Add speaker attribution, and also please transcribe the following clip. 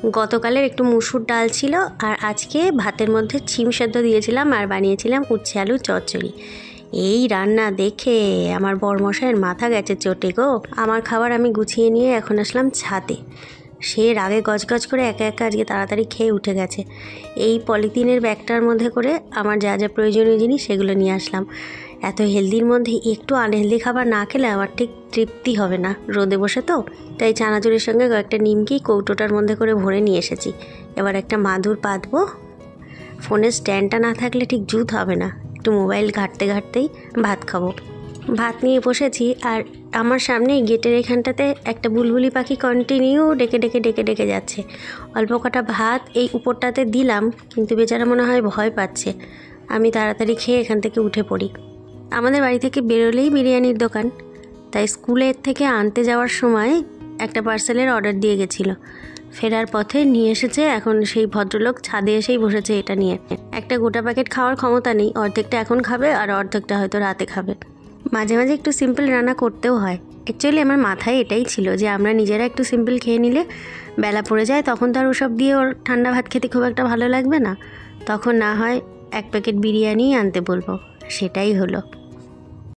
Speaker 1: গতকালের একটু মুসুর ডাল ছিল, আর আজকে ভাতের মধ্যে শিম সেদ্ধ দিয়েছিলাম আর বানিয়েছিলাম উচ্ছে আলুর চচ্চড়ি। এই রান্না দেখে আমার বরমশাইয়ের মাথা গেছে চটে গো। আমার খাবার আমি গুছিয়ে নিয়ে এখন আসলাম ছাদে। সে রাগে গজগজ করে একা একা আজকে তাড়াতাড়ি খেয়ে উঠে গেছে। এই পলিথিনের ব্যাগটার মধ্যে করে আমার যা যা প্রয়োজনীয় জিনিস সেগুলো নিয়ে আসলাম। এত হেলদির মধ্যে একটু আনহেলদি খাবার না খেলে আমার ঠিক তৃপ্তি হবে না, রোদে বসে তো। তাই চানাচুরের সঙ্গে কয়েকটা নিমকি কৌটোটার মধ্যে করে ভরে নিয়ে এসেছি। এবার একটা মাদুর পাতবো। ফোনের স্ট্যান্ডটা না থাকলে ঠিক জুত হবে না। একটু মোবাইল ঘাঁটতে ঘাঁটতেই ভাত খাবো। ভাত নিয়ে বসেছি, আর আমার সামনেই গেটের এখানটাতে একটা বুলবুলি পাখি কন্টিনিউ ডেকে ডেকে ডেকে ডেকে যাচ্ছে। অল্প কটা ভাত এই উপরটাতে দিলাম, কিন্তু বেচারা মনে হয় ভয় পাচ্ছে। আমি তাড়াতাড়ি খেয়ে এখান থেকে উঠে পড়ি। আমাদের বাড়ি থেকে বেরোলেই বিরিয়ানির দোকান, তাই স্কুলের থেকে আনতে যাওয়ার সময় একটা পার্সেলের অর্ডার দিয়ে গেছিলো। ফেরার পথে নিয়ে এসেছে। এখন সেই ভদ্রলোক ছাদে এসেই বসেছে এটা নিয়ে। একটা গোটা প্যাকেট খাওয়ার ক্ষমতা নেই, অর্ধেকটা এখন খাবে আর অর্ধেকটা হয়তো রাতে খাবে। মাঝে মাঝে একটু সিম্পল রান্না করতেও হয়। অ্যাকচুয়ালি আমার মাথায় এটাই ছিল যে আমরা নিজেরা একটু সিম্পল খেয়ে নিলে বেলা পড়ে যায়, তখন তো আর ওসব দিয়ে ওর ঠান্ডা ভাত খেতে খুব একটা ভালো লাগবে না। তখন না হয় এক প্যাকেট বিরিয়ানিই আনতে বলবো। সেটাই হলো।